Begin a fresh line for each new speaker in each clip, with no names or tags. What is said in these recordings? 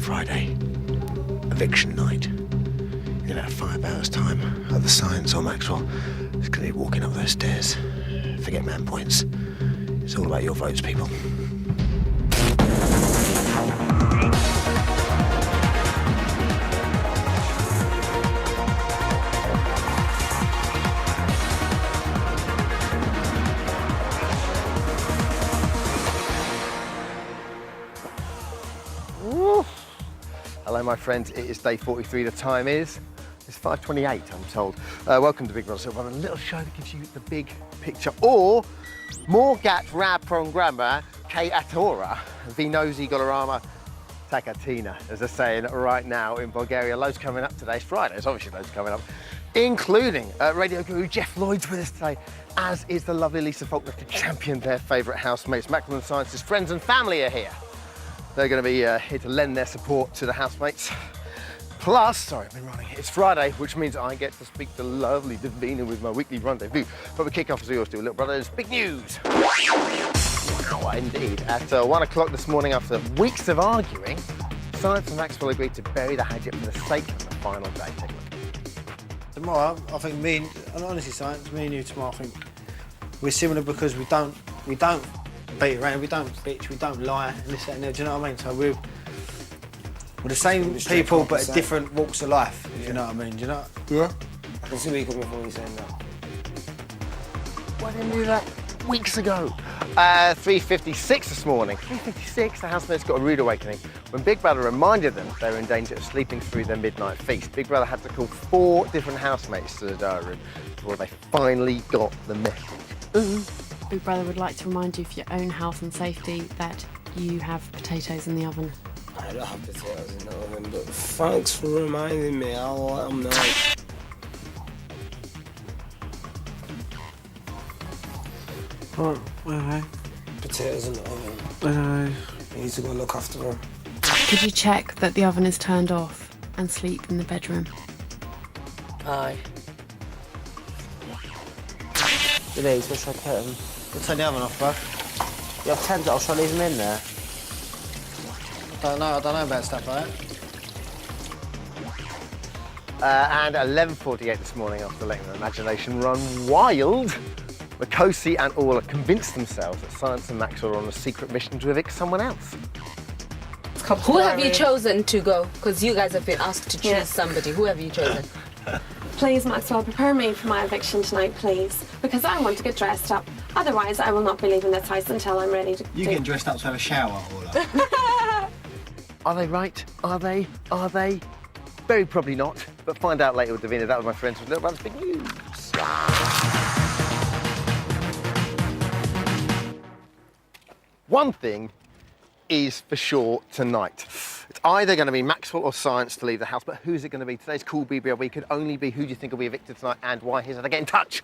Friday, eviction night. In about 5 hours' time, either Science or Maxwell is going to be walking up those stairs. Forget man points. It's all about your votes, people.
Hello, my friends. It is day 43. The time is 5:28, I'm told. Welcome to Big Brother. So, a little show that gives you the big picture. Or, Morgat Rab Programa K Atora, Vinosi Golorama Takatina, as they're saying right now in Bulgaria. Loads coming up today. It's Friday. There's obviously loads coming up, including radio guru Jeff Lloyd's with us today, as is the lovely Lisa Faulkner to champion their favourite housemates. Maximum Science's friends and family are here. They're going to be here to lend their support to the housemates. Plus, sorry, I've been running. It's Friday, which means I get to speak to lovely Davina with my weekly rendezvous. But we kick off as we always do, Little Brothers. Big news! Wow, indeed. At 1 o'clock this morning, after weeks of arguing, Science and Maxwell agreed to bury the hatchet for the sake of the final day. Take a look.
Tomorrow, I think and honestly, Science, me and you tomorrow, I think we're similar because we don't beat around, we don't bitch, we don't lie, and this, that, and there, do you know what I mean? So we're the same people, but at different walks of life, if you know what I mean, do you know?
Yeah. I can see where you're coming from when you're saying that.
Why didn't you do that weeks ago? 3:56 this morning. 3:56, the housemates got a rude awakening when Big Brother reminded them they were in danger of sleeping through their midnight feast. Big Brother had to call 4 different housemates to the diary room before they finally got the message. Ooh.
Big Brother would like to remind you for your own health and safety that you have potatoes in the oven.
I don't have potatoes in the oven, but thanks for reminding me. I'll let them know.
Oh, okay.
Potatoes in the oven.
Okay.
You need to go look after them.
Could you check that the oven is turned off and sleep in the bedroom?
Aye. It is, where should I put them?
We'll turn the oven off, bro.
You have 10 I'll try to leave them in there.
I don't know about stuff like
And
that.
11:48 this morning, after letting their imagination run wild, Makosi and all have convinced themselves that Science and Maxwell are on a secret mission to evict someone else.
Who have you chosen to go? Because you guys have been asked to choose somebody. Who have you chosen?
Please, Maxwell, prepare me for my eviction tonight, please. Because I want to get dressed up. Otherwise, I will not be leaving this house until I'm ready to
You getting dressed up to have a shower, or like?
Are they right? Are they? Are they? Very probably not. But find out later with Davina. That was my friends with Little Brothers Big News. One thing is for sure tonight. It's either going to be Maxwell or Science to leave the house, but who's it going to be? Today's cool BBLB could only be who do you think will be evicted tonight and why. Here's how to get in touch.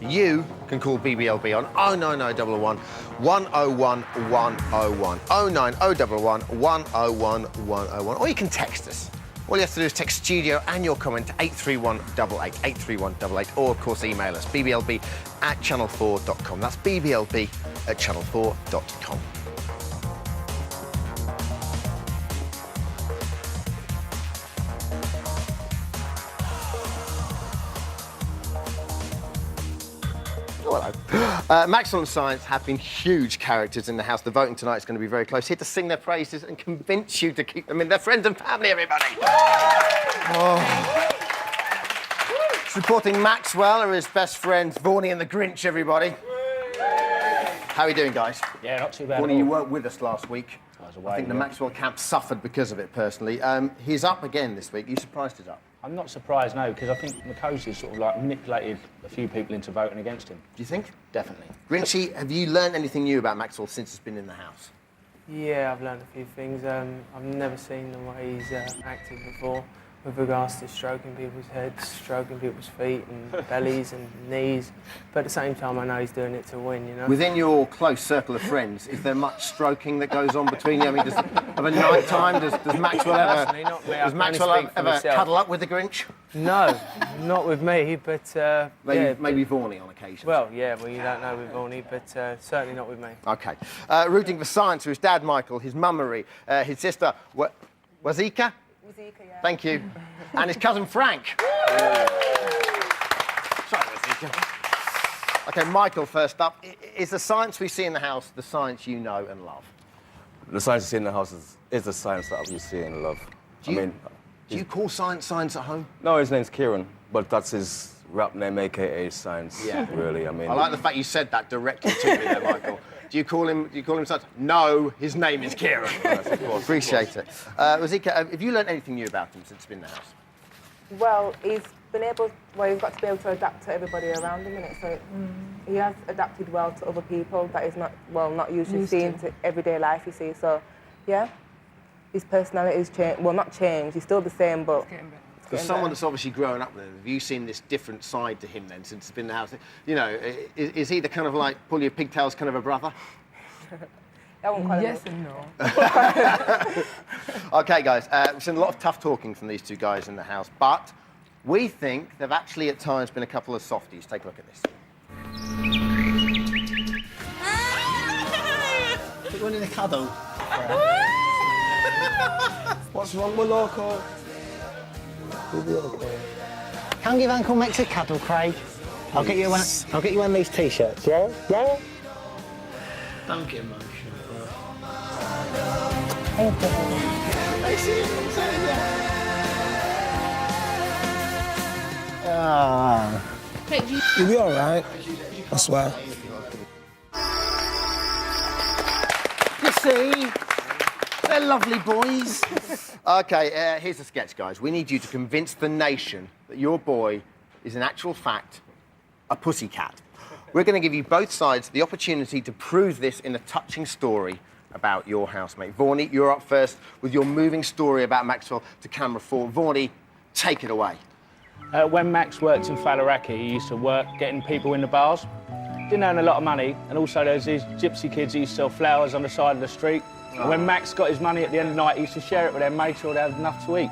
You can call BBLB on 09011 101 101, 09011 101 101, or you can text us. All you have to do is text studio and your comment to 83188, 83188, or of course email us, bblb@channel4.com. That's bblb@channel4.com. Hello. Maxwell and Science have been huge characters in the house. The voting tonight is going to be very close. Here to sing their praises and convince you to keep them in. Their friends and family, everybody. Supporting Maxwell are his best friends, Vaughnie and the Grinch, everybody. How are you doing, guys?
Yeah, not too bad.
Vaughnie, you weren't with us last week.
I was away.
I think the Maxwell camp suffered because of it, personally. He's up again this week. Are you surprised he's up?
I'm not surprised, no, because I think Makosi sort of like manipulated a few people into voting against him.
Do you think?
Definitely.
Grinchy, have you learned anything new about Maxwell since he's been in the house?
Yeah, I've learned a few things. I've never seen the way he's acted before with regards to stroking people's heads, stroking people's feet and bellies and knees. But at the same time, I know he's doing it to win, you know?
Within your close circle of friends, is there much stroking that goes on between you? I mean, of a night time, does Maxwell ever,
Personally, not me. I can only speak for
ever
myself.
cuddle up with the Grinch?
No, not with me, but
Maybe Vaughnie on occasion.
well, you don't know with Vaughnie, but certainly not with me.
Okay. Rooting for science, for his dad, Michael, his mum, Marie, his sister, Wazika?
Wazika, yeah.
Thank you. And his cousin, Frank. Sorry, Wazika. Okay, Michael, first up. Is the science we see in the house the science you know and love?
The science you see in the house is the science that you see and love.
Do you call science at home?
No, his name's Kieran, but that's his rap name, aka Science.
Yeah.
Really,
I like the fact you said that directly to me there, Michael. Do you call him science? No, his name is Kieran.
Yes, of course.
Appreciate it. Wazika, have you learned anything new about him since he's been in the house?
Well, he's got to be able to adapt to everybody around him, innit? So he has adapted well to other people that is not usually seen to everyday life, you see. So, yeah, his personality has changed. Well, not changed, he's still the same, but...
For someone that's obviously grown up with him, have you seen this different side to him then since he's been in the house? You know, is he the kind of like, pull your pigtails kind of a brother?
Yes and no.
OK, guys, we've seen a lot of tough talking from these two guys in the house, but we think they've actually at times been a couple of softies. Take a look at this.
Put one in a cuddle.
What's wrong with Loco? BBLB.
Come give Uncle Max a cuddle, Craig. I'll get you one of these T-shirts. Yeah? Yeah? Don't get emotional, bro.
You'll be all right. I swear.
You see? They're lovely boys. OK, here's the sketch, guys. We need you to convince the nation that your boy is, in actual fact, a pussycat. We're going to give you both sides the opportunity to prove this in a touching story about your housemate. Vaughnie, you're up first with your moving story about Maxwell to camera 4. Vaughnie, take it away.
When Max worked in Faliraki, he used to work getting people in the bars. Didn't earn a lot of money, and also there was these gypsy kids who used to sell flowers on the side of the street. And when Max got his money at the end of the night, he used to share it with them, made sure they had enough to eat.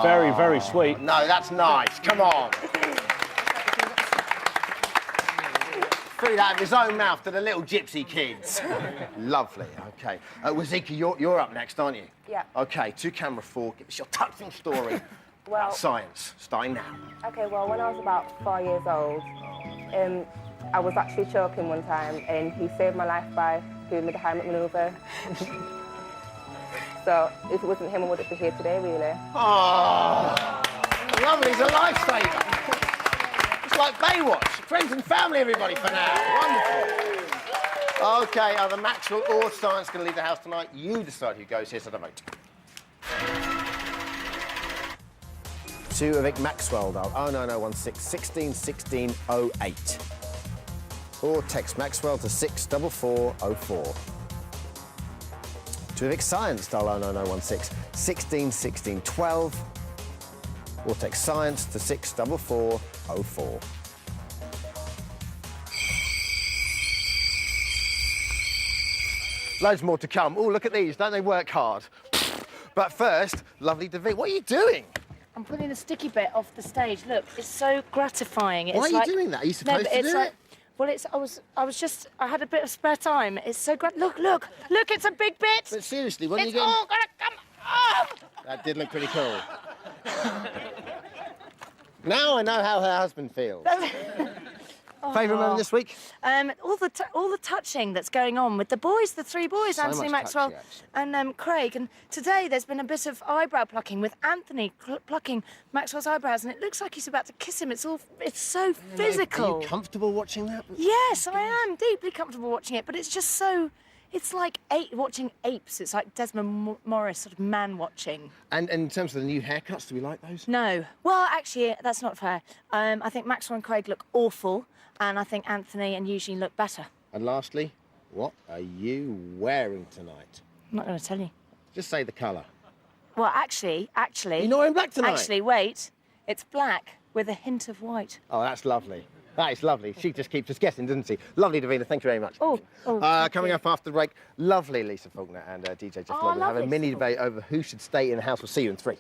Very, very sweet.
No, that's nice. Come on. Threw that out of his own mouth to the little gypsy kids. Lovely. OK. Wazika, you're up next, aren't you?
Yeah.
OK, to camera 4, give us your touching story about science, starting now.
OK, well, when I was about 4 years old, I was actually choking one time, and he saved my life by doing the Heimlich manoeuvre. So if it wasn't him, I wouldn't be here today, really.
Oh, lovely. He's a lifesaver. It's like Baywatch. Friends and family, everybody, for now. Wonderful. OK, either Maxwell or Science going to leave the house tonight. You decide who goes. Here's the vote. To evict Maxwell, dial 09016 16 16 08. Or text Maxwell to 64404. To evict Science, dial 09016 16 16 12. Or text Science to 64404. Loads more to come. Oh, look at these. Don't they work hard? But first, lovely David, what are you doing?
I'm pulling a sticky bit off the stage. Look, it's so gratifying. It's
Why are you doing that? Are you supposed to do it?
Well, I had a bit of spare time. It's so great. Look, it's a big bit.
But seriously, when
it's
you
all gonna come off.
That did look pretty cool. Now I know how her husband feels. Favourite moment this week?
All the touching that's going on with the boys, the three boys,
So
Anthony,
much
Maxwell,
touching,
and Craig. And today there's been a bit of eyebrow plucking with Anthony plucking Maxwell's eyebrows, and it looks like he's about to kiss him. It's so physical.
Are you comfortable watching that?
Yes, I am deeply comfortable watching it, but it's just so. It's like watching apes. It's like Desmond Morris sort of man watching.
And in terms of the new haircuts, do we like those?
No. Well, actually, that's not fair. I think Maxwell and Craig look awful, and I think Anthony and Eugene look better.
And lastly, what are you wearing tonight?
I'm not going to tell you.
Just say the colour.
Well, actually...
You're not wearing black tonight?
Actually, wait. It's black with a hint of white.
Oh, that's lovely. That is lovely. She just keeps us guessing, doesn't she? Lovely, Davina. Thank you very much. Coming up after the break, lovely Lisa Faulkner and DJ Jeff London have a mini debate over who should stay in the house. We'll see you in 3.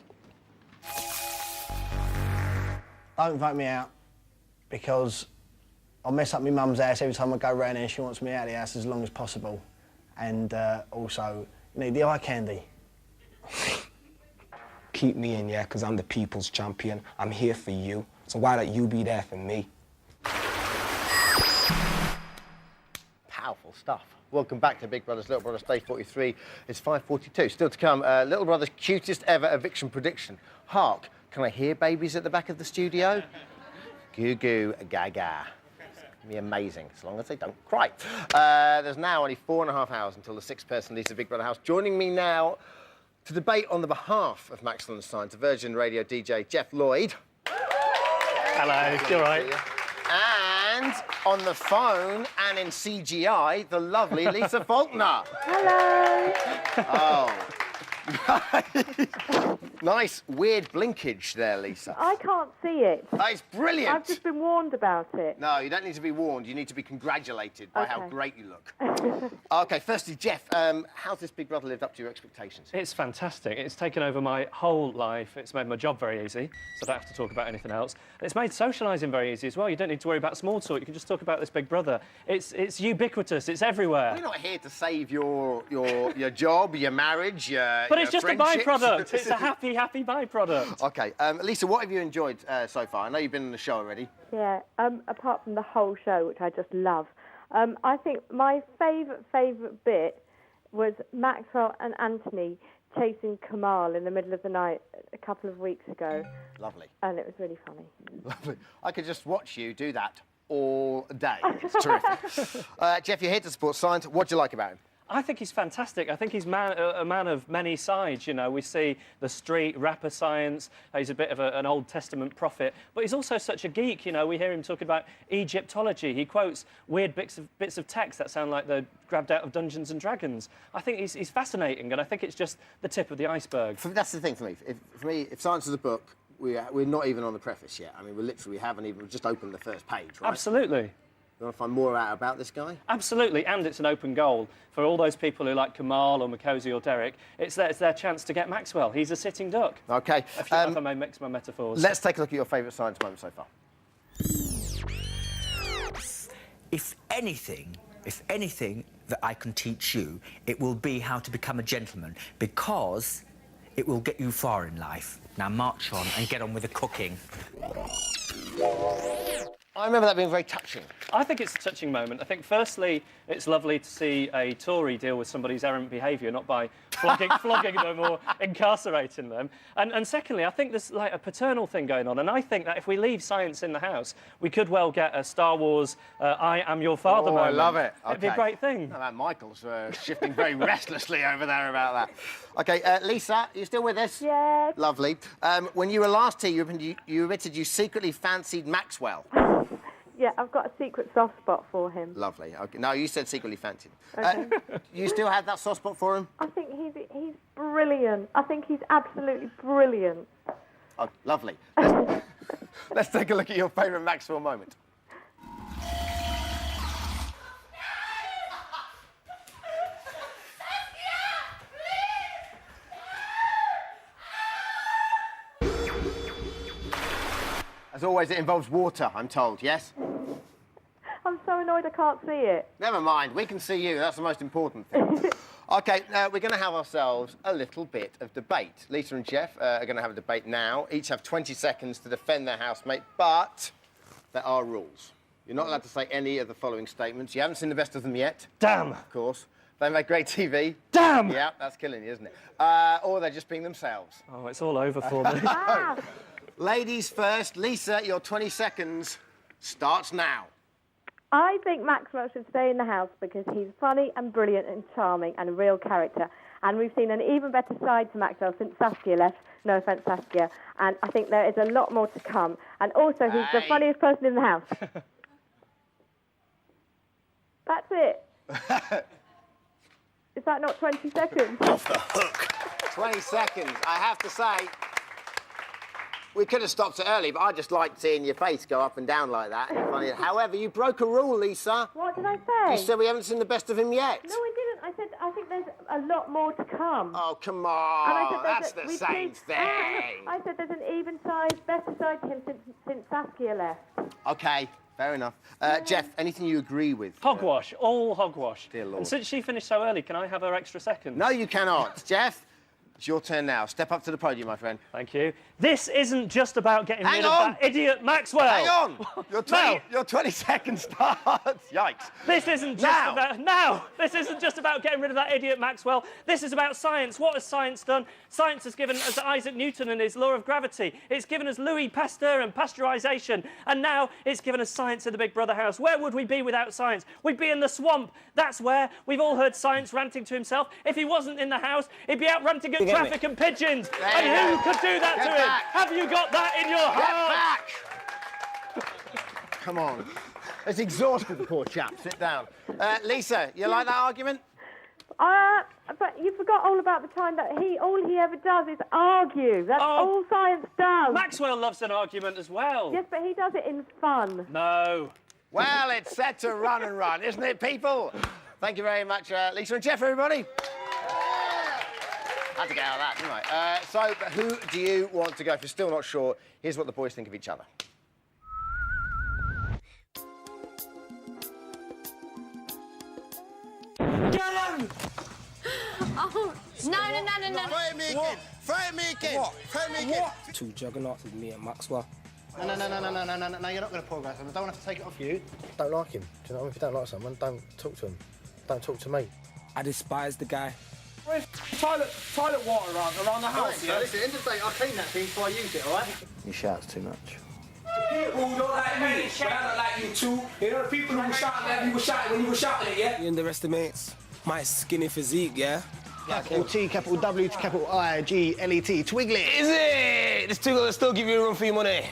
don't vote me out because I'll mess up my mum's house every time I go round there and she wants me out of the house as long as possible. And also, you need the eye candy.
Keep me in, yeah, because I'm the people's champion. I'm here for you. So why don't you be there for me?
Powerful stuff. Welcome back to Big Brother's Little Brother's Day 43. It's 5:42. Still to come, Little Brother's cutest ever eviction prediction. Hark, can I hear babies at the back of the studio? Goo goo gaga. Be amazing, as long as they don't cry. There's now only 4.5 hours until the 6th person leaves the Big Brother house. Joining me now to debate on the behalf of Maxwell and Science, Virgin Radio DJ Jeff Lloyd.
Hello, you all right?
And on the phone and in CGI, the lovely Lisa Faulkner.
Hello.
Oh. Nice, weird blinkage there, Lisa.
I can't see it.
It's brilliant.
I've just been warned about it.
No, you don't need to be warned. You need to be congratulated by how
Okay.
great you look. OK, firstly, Jeff, how's this Big Brother lived up to your expectations?
It's fantastic. It's taken over my whole life. It's made my job very easy, so I don't have to talk about anything else. And it's made socialising very easy as well. You don't need to worry about small talk. You can just talk about this Big Brother. It's ubiquitous. It's everywhere.
We're not here to save your job, your marriage, your
But it's just a
friendships.
byproduct. It's a happy byproduct.
OK, Lisa, what have you enjoyed so far? I know you've been on the show already.
Yeah, apart from the whole show, which I just love. I think my favourite bit was Maxwell and Anthony chasing Kamal in the middle of the night a couple of weeks ago.
Lovely.
And it was really funny.
Lovely. I could just watch you do that all day. It's terrific. Jeff, you're here to support Science. What do you like about him?
I think he's fantastic. I think he's a man of many sides. You know, we see the street, rapper Science. He's a bit of an Old Testament prophet, but he's also such a geek. You know, we hear him talking about Egyptology. He quotes weird bits of text that sound like they're grabbed out of Dungeons and Dragons. I think he's fascinating, and I think it's just the tip of the iceberg.
That's the thing for me. If Science is a book, we're not even on the preface yet. I mean, we haven't even just opened the first page, right?
Absolutely.
You want to find more out about this guy?
Absolutely, and it's an open goal for all those people who like Kamal or Makosi or Derek. It's their chance to get Maxwell. He's a sitting duck.
OK.
If I may mix my metaphors.
Let's take a look at your favourite Science moment so far.
If anything that I can teach you, it will be how to become a gentleman, because it will get you far in life. Now march on and get on with the cooking.
I remember that being very touching.
I think it's a touching moment. I think, firstly, it's lovely to see a Tory deal with somebody's errant behaviour, not by flogging them or incarcerating them. And secondly, I think there's like a paternal thing going on, and I think that if we leave Science in the house, we could well get a Star Wars I am your father moment.
I love it.
It'd be a great thing.
No, that Michael's shifting very restlessly over there about that. OK, Lisa, are you still with us?
Yes.
Lovely. When you were last here, you admitted you secretly fancied Maxwell.
Yeah, I've got a secret soft spot for him.
Lovely. Okay. No, you said secretly fancied.
Okay.
You still have that soft spot for him?
I think he's brilliant. I think he's absolutely brilliant.
Oh, lovely. Let's take a look at your favourite Maxwell moment. As always, it involves water, I'm told, yes?
I'm so annoyed I can't see it.
Never mind, we can see you, that's the most important thing. OK, we're going to have ourselves a little bit of debate. Lisa and Jeff are going to have a debate now. Each have 20 seconds to defend their housemate, but there are rules. You're not allowed to say any of the following statements. You haven't seen the best of them yet.
Damn!
Of course. They make great TV.
Damn!
Yeah, that's killing you, isn't it? Or they're just being themselves.
Oh, it's all over for me.
Ladies first. Lisa, your 20 seconds starts now.
I think Maxwell should stay in the house because he's funny and brilliant and charming and a real character. And we've seen an even better side to Maxwell since Saskia left. No offence, Saskia. And I think there is a lot more to come. And also, he's the funniest person in the house. That's it. Is that not 20 seconds?
Off the hook. 20 seconds. I have to say, we could have stopped it early, but I just liked seeing your face go up and down like that. Funny. However, you broke a rule, Lisa.
What did I say?
You said we haven't seen the best of him yet.
No, I didn't. I said I think there's a lot more to come.
Oh, come
And I
on.
said,
That's the same thing.
I said there's an even side, better side to him since Saskia left.
OK, fair enough. Jeff, anything you agree with?
Hogwash, all hogwash.
Dear Lord.
And since she finished so early, can I have her extra second?
No, you cannot. Jeff, it's your turn now. Step up to the podium, my friend.
Thank you. This isn't just about getting rid of that idiot Maxwell.
Hang on! Your 20 seconds starts. Yikes.
This isn't just about getting rid of that idiot Maxwell. This is about science. What has science done? Science has given us Isaac Newton and his law of gravity. It's given us Louis Pasteur and pasteurisation. And now it's given us science in the Big Brother house. Where would we be without science? We'd be in the swamp. That's where. We've all heard science ranting to himself. If he wasn't in the house, he'd be out ranting at traffic and pigeons. And who could do that to him? Have you got that in your heart?
Get back! Come on. It's exhausted, the poor chap. Sit down. Lisa, you like that argument?
But you forgot all about the time that all he ever does is argue. That's all science does.
Maxwell loves an argument as well.
Yes, but he does it in fun.
No.
Well, it's set to run and run, isn't it, people? Thank you very much, Lisa and Jeff, everybody. Had to get out of that, didn't I? So, who do you want to go? If you're still not sure, here's what the boys think of each other.
Get him!
Oh, no.
Fight me again. Fight me again. Fight me again.
Two juggernauts with me and Maxwell.
No, you're not going to progress him. I don't have to take it off you. Don't like him. Do you know what I mean? If you don't like someone, don't talk to him. Don't talk to me.
I despise the guy.
Where's toilet water around the house, yeah?
Listen, at the end of the day, I'll clean that thing before I use it, all right?
You shout too much.
People who don't like me, but I don't like you too. You know the people who were shouting at you were shouting when you were shouting it, yeah? You underestimate my skinny physique, yeah?
Capital T, capital W, capital I, G, L-E-T, Twiggly.
Is it? This two will still give you room for your money.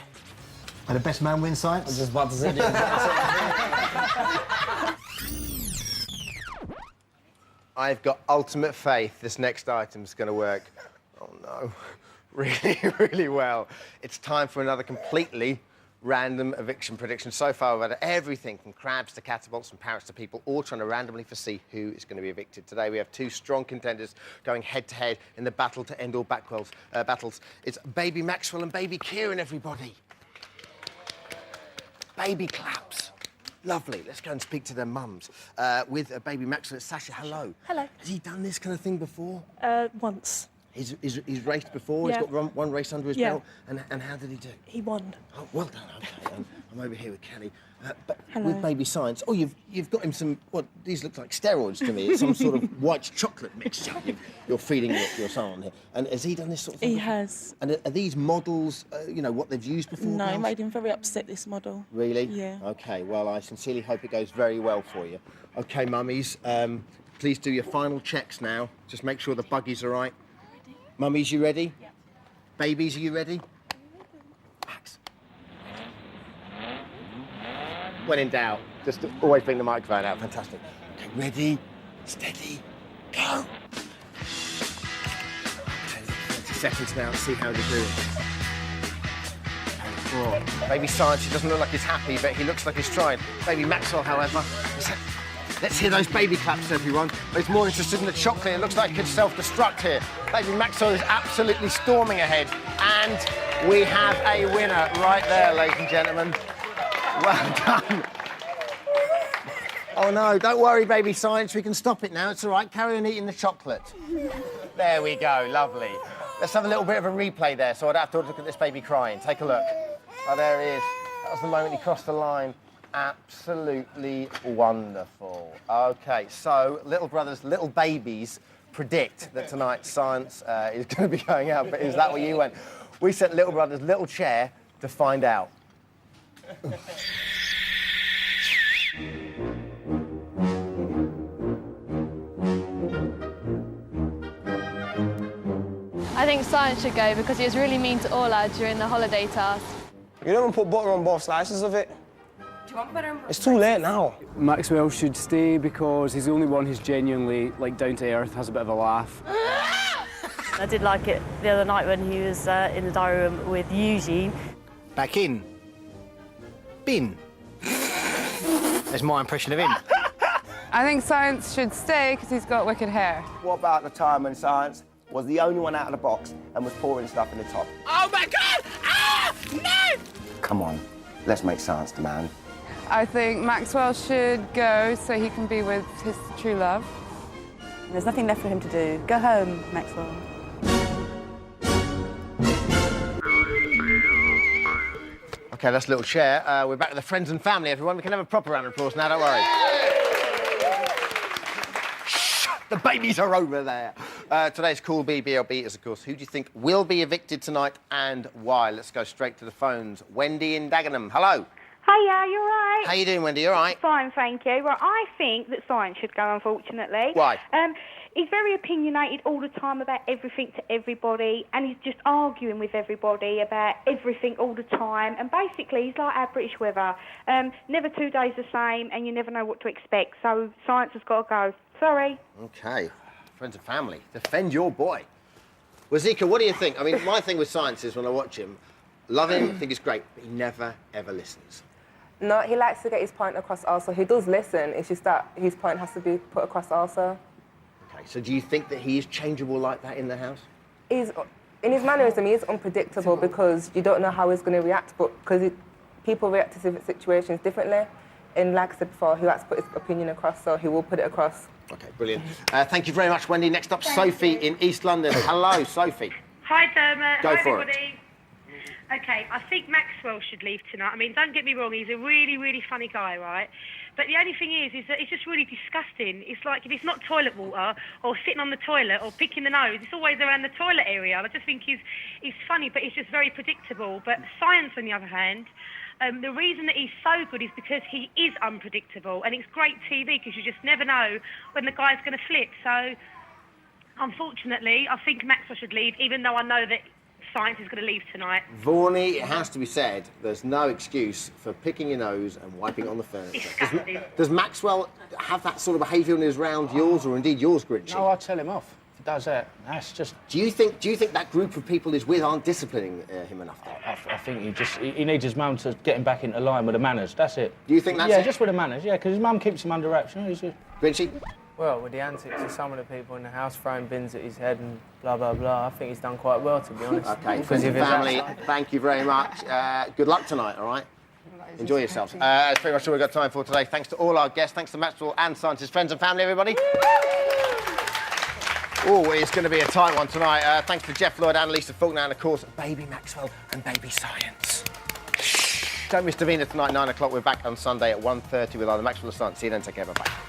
And the best man wins science? I was just about to say that.
I've got ultimate faith this next item's going to work. Oh, no. Really, really well. It's time for another completely random eviction prediction. So far, we've had everything from crabs to catapults, from parrots to people, all trying to randomly foresee who is going to be evicted. Today, we have two strong contenders going head-to-head in the battle to end all battles. It's Baby Maxwell and Baby Kieran, everybody. Baby claps. Lovely. Let's go and speak to their mums. With Baby Maxwell, it's Sasha. Hello.
Hello.
Has he done this kind of thing before?
Once.
He's raced before?
Yeah.
He's got one race under his belt? And how did he do?
He won.
Oh, well done. OK. I'm over here with Kelly. But
Hello.
with Baby Science, you've got him some, these look like steroids to me. It's some sort of white chocolate mixture you're feeding your son on here. And has he done this sort of thing?
He has.
And are these models, what they've used before?
No,
perhaps?
it made him very upset, this model.
Really?
Yeah.
OK, well, I sincerely hope it goes very well for you. OK, mummies, please do your final checks now. Just make sure the buggies are right. Mummies, you ready? Yeah. Babies, are you ready? Max. When in doubt, just always bring the microphone out. Fantastic. Okay, ready, steady, go. Okay, 30 seconds now to see how they're doing. Okay, Baby Science, he doesn't look like he's happy, but he looks like he's trying. Baby Maxwell, however, let's hear those baby claps, everyone. He's more interested in the chocolate. It looks like it's self-destruct here. Baby Maxwell is absolutely storming ahead. And we have a winner right there, ladies and gentlemen. Well done. Oh, no, don't worry, Baby Science. We can stop it now. It's all right. Carry on eating the chocolate. There we go. Lovely. Let's have a little bit of a replay there, so I'd have to look at this baby crying. Take a look. Oh, there he is. That was the moment he crossed the line. Absolutely wonderful. OK, so little brothers, little babies predict that tonight's science is going to be going out, but is that where you went? We sent little brothers, little chair to find out.
I think science should go because he was really mean to Orla during the holiday task.
You don't put butter on both slices of it.
Do you want butter on both
It's too late now.
Maxwell should stay because he's the only one who's genuinely, down to earth, has a bit of a laugh.
I did like it the other night when he was in the diary room with Eugene.
Back in. Bin. That's my impression of him.
I think Science should stay because he's got wicked hair.
What about the time when Science was the only one out of the box and was pouring stuff in the top?
Oh my God! Ah! No!
Come on, let's make Science the man.
I think Maxwell should go so he can be with his true love.
There's nothing left for him to do. Go home, Maxwell.
OK, that's a little chair. We're back with the friends and family, everyone. We can have a proper round of applause now, don't worry. Shh, the babies are over there. Today's cool BBLB is, of course, who do you think will be evicted tonight and why? Let's go straight to the phones. Wendy in Dagenham, hello.
Hiya, you all right?
How you doing, Wendy? You all right?
Fine, thank you. Well, I think that Science should go, unfortunately.
Why?
He's very opinionated all the time about everything to everybody, and he's just arguing with everybody about everything all the time. And basically, he's like our British weather. Never 2 days the same, and you never know what to expect. So Science has got to go. Sorry.
OK. Friends and family, defend your boy. Well, Zika, what do you think? I mean, my thing with Science is when I watch him, love him, think he's great, but he never, ever listens.
No, he likes to get his point across also. He does listen, it's just that his point has to be put across also.
OK, so do you think that he is changeable like that in the house?
In his mannerism, he is unpredictable because you don't know how he's going to react, but because people react to different situations differently. And like I said before, he likes to put his opinion across, so he will put it across.
OK, brilliant. Thank you very much, Wendy. Next up, Sophie in East London. Hello, Sophie.
Hi, Dermot.
Go
Hi,
for
everybody. OK, I think Maxwell should leave tonight. I mean, don't get me wrong, he's a really, really funny guy, right? But the only thing is that it's just really disgusting. It's like if it's not toilet water or sitting on the toilet or picking the nose, it's always around the toilet area. I just think he's funny, but he's just very predictable. But Science, on the other hand, the reason that he's so good is because he is unpredictable, and it's great TV because you just never know when the guy's going to flip. So, unfortunately, I think Maxwell should leave, even though I know that Science is going to leave tonight.
Vaughnie, it has to be said, there's no excuse for picking your nose and wiping it on the furniture. Does Maxwell have that sort of behaviour when he's around yours, or indeed yours, Grinchy?
No, I'll tell him off. If he does that, that's just...
Do you think that group of people he's with aren't disciplining him enough?
I think he needs his mum to get him back into line with the manners, that's it.
Do you think that's
Yeah,
it?
just with the manners, yeah, because his mum keeps him under wraps. You know,
Grinchy?
Well, with the antics of some of the people in the house throwing bins at his head and blah, blah, blah, I think he's done quite well, to be honest.
OK, friends and family, thank you very much. Good luck tonight, all right? Enjoy yourselves. That's pretty much all we've got time for today. Thanks to all our guests. Thanks to Maxwell and Science's friends and family, everybody. Oh, it's going to be a tight one tonight. Thanks to Jeff Lloyd and Lisa Faulkner, and, of course, Baby Maxwell and Baby Science. Don't miss Davina tonight, 9 o'clock. We're back on Sunday at 1:30 with either Maxwell or Science. See you then. Take care. Bye-bye.